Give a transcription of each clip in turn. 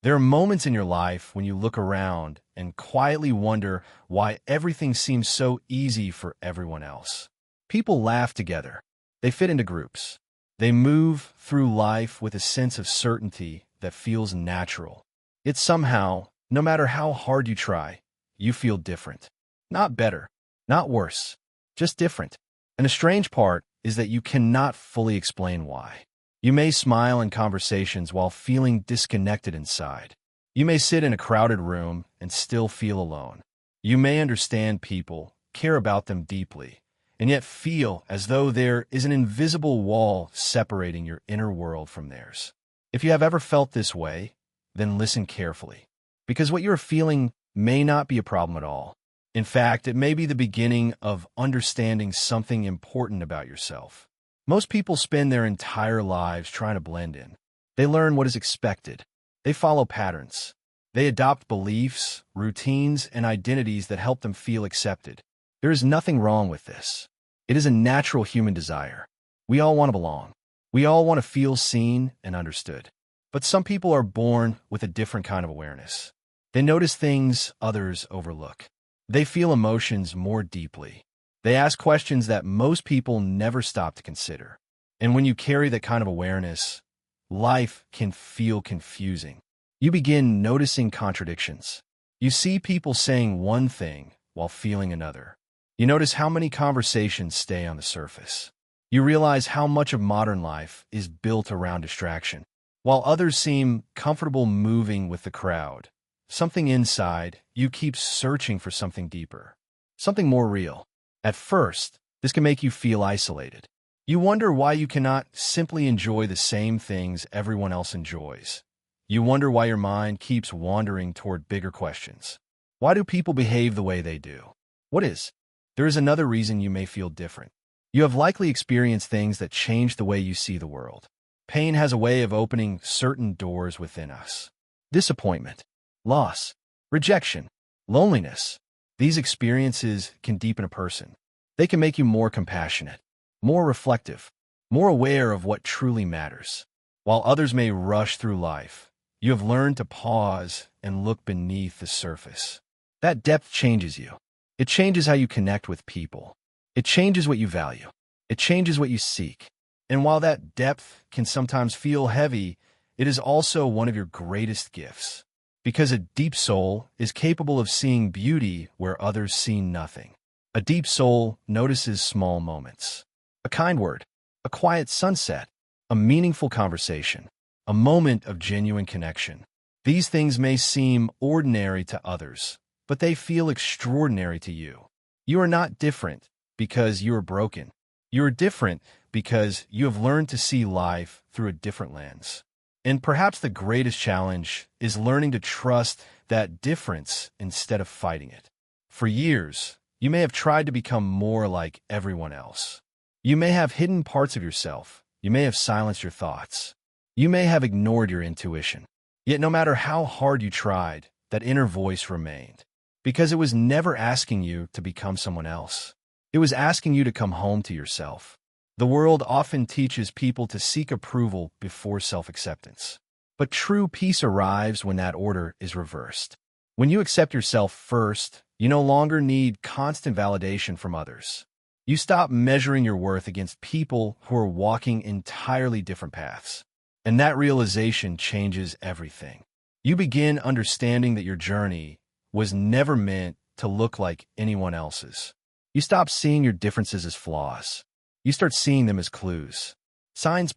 There are moments in your life when you look around and quietly wonder why everything seems so easy for everyone else. People laugh together. They fit into groups. They move through life with a sense of certainty that feels natural. Yet somehow, no matter how hard you try, you feel different. Not better, not worse, just different. And the strange part is that you cannot fully explain why. You may smile in conversations while feeling disconnected inside. You may sit in a crowded room and still feel alone. You may understand people, care about them deeply, and yet feel as though there is an invisible wall separating your inner world from theirs. If you have ever felt this way, then listen carefully, because what you're feeling may not be a problem at all. In fact, it may be the beginning of understanding something important about yourself. Most people spend their entire lives trying to blend in. They learn what is expected. They follow patterns. They adopt beliefs, routines, and identities that help them feel accepted. There is nothing wrong with this. It is a natural human desire. We all want to belong. We all want to feel seen and understood. But some people are born with a different kind of awareness. They notice things others overlook. They feel emotions more deeply. They ask questions that most people never stop to consider. And when you carry that kind of awareness, life can feel confusing. You begin noticing contradictions. You see people saying one thing while feeling another. You notice how many conversations stay on the surface. You realize how much of modern life is built around distraction. While others seem comfortable moving with the crowd, something inside you keeps searching for something deeper, something more real. At first, this can make you feel isolated. You wonder why you cannot simply enjoy the same things everyone else enjoys. You wonder why your mind keeps wandering toward bigger questions. Why do people behave the way they do? What is? There is another reason you may feel different. You have likely experienced things that change the way you see the world. Pain has a way of opening certain doors within us. Disappointment, loss, rejection, loneliness. These experiences can deepen a person. They can make you more compassionate, more reflective, more aware of what truly matters. While others may rush through life, you have learned to pause and look beneath the surface. That depth changes you. It changes how you connect with people. It changes what you value. It changes what you seek. And while that depth can sometimes feel heavy, it is also one of your greatest gifts. Because a deep soul is capable of seeing beauty where others see nothing. A deep soul notices small moments. A kind word, a quiet sunset, a meaningful conversation, a moment of genuine connection. These things may seem ordinary to others, but they feel extraordinary to you. You are not different because you are broken. You are different because you have learned to see life through a different lens. And perhaps the greatest challenge is learning to trust that difference instead of fighting it. For years, you may have tried to become more like everyone else. You may have hidden parts of yourself. You may have silenced your thoughts. You may have ignored your intuition. Yet no matter how hard you tried, that inner voice remained. Because it was never asking you to become someone else. It was asking you to come home to yourself. The world often teaches people to seek approval before self-acceptance. But true peace arrives when that order is reversed. When you accept yourself first, you no longer need constant validation from others. You stop measuring your worth against people who are walking entirely different paths. And that realization changes everything. You begin understanding that your journey was never meant to look like anyone else's. You stop seeing your differences as flaws. You start seeing them as clues. Signs.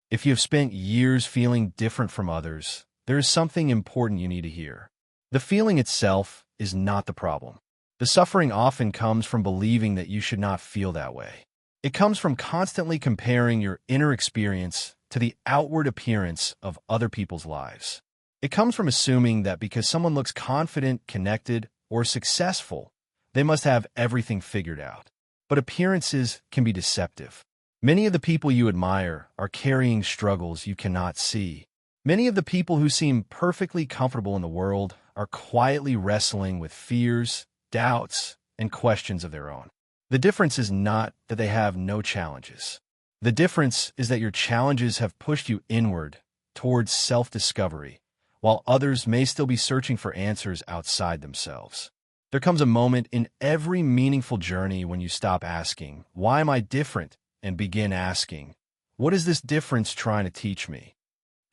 If you have spent years feeling different from others, there is something important you need to hear. The feeling itself is not the problem. The suffering often comes from believing that you should not feel that way. It comes from constantly comparing your inner experience to the outward appearance of other people's lives. It comes from assuming that because someone looks confident, connected, or successful, they must have everything figured out. But appearances can be deceptive. Many of the people you admire are carrying struggles you cannot see. Many of the people who seem perfectly comfortable in the world are quietly wrestling with fears, doubts, and questions of their own. The difference is not that they have no challenges. The difference is that your challenges have pushed you inward towards self-discovery, while others may still be searching for answers outside themselves. There comes a moment in every meaningful journey when you stop asking, "Why am I different?" and begin asking, "What is this difference trying to teach me?"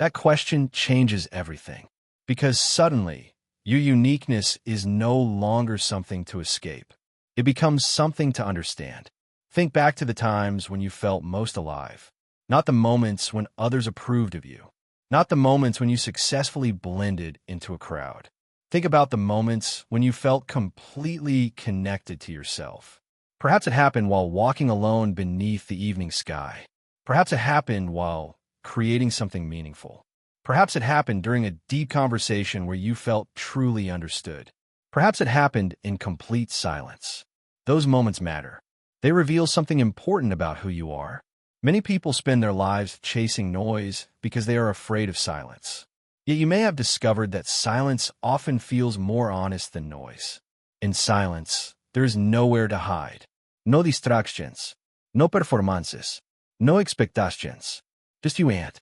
That question changes everything, because suddenly, your uniqueness is no longer something to escape. It becomes something to understand. Think back to the times when you felt most alive, not the moments when others approved of you, not the moments when you successfully blended into a crowd. Think about the moments when you felt completely connected to yourself. Perhaps it happened while walking alone beneath the evening sky. Perhaps it happened while creating something meaningful. Perhaps it happened during a deep conversation where you felt truly understood. Perhaps it happened in complete silence. Those moments matter. They reveal something important about who you are. Many people spend their lives chasing noise because they are afraid of silence. Yet you may have discovered that silence often feels more honest than noise. In silence, there is nowhere to hide. No distractions, no performances, no expectations. Just you and.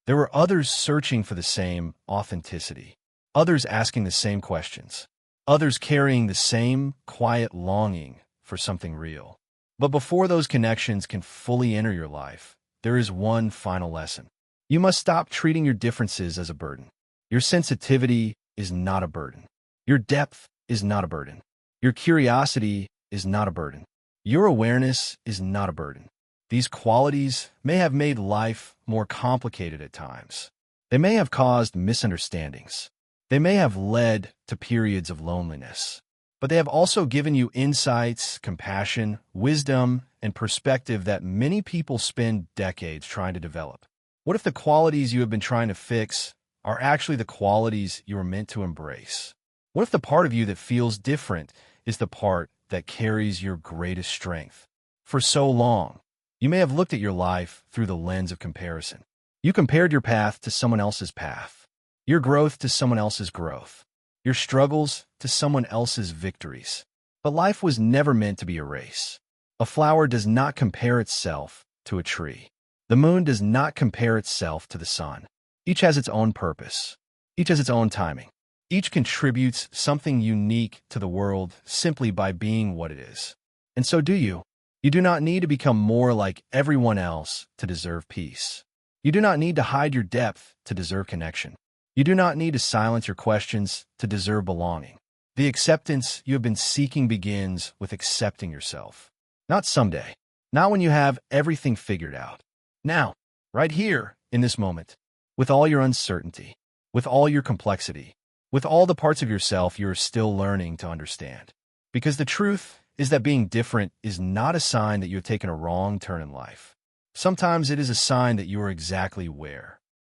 There were others searching for the same authenticity, others asking the same questions, others carrying the same quiet longing for something real. But before those connections can fully enter your life, there is one final lesson. You must stop treating your differences as a burden. Your sensitivity is not a burden. Your depth is not a burden. Your curiosity is not a burden. Your awareness is not a burden. These qualities may have made life more complicated at times. They may have caused misunderstandings. They may have led to periods of loneliness. But they have also given you insights, compassion, wisdom, and perspective that many people spend decades trying to develop. What if the qualities you have been trying to fix are actually the qualities you are meant to embrace? What if the part of you that feels different is the part that carries your greatest strength? For so long, you may have looked at your life through the lens of comparison. You compared your path to someone else's path, your growth to someone else's growth, your struggles to someone else's victories. But life was never meant to be a race. A flower does not compare itself to a tree. The moon does not compare itself to the sun. Each has its own purpose. Each has its own timing. Each contributes something unique to the world simply by being what it is. And so do you. You do not need to become more like everyone else to deserve peace. You do not need to hide your depth to deserve connection. You do not need to silence your questions to deserve belonging. The acceptance you have been seeking begins with accepting yourself. Not someday. Not when you have everything figured out. Now, right here, in this moment, with all your uncertainty, with all your complexity, with all the parts of yourself you are still learning to understand. Because the truth is that being different is not a sign that you have taken a wrong turn in life. Sometimes it is a sign that you are exactly where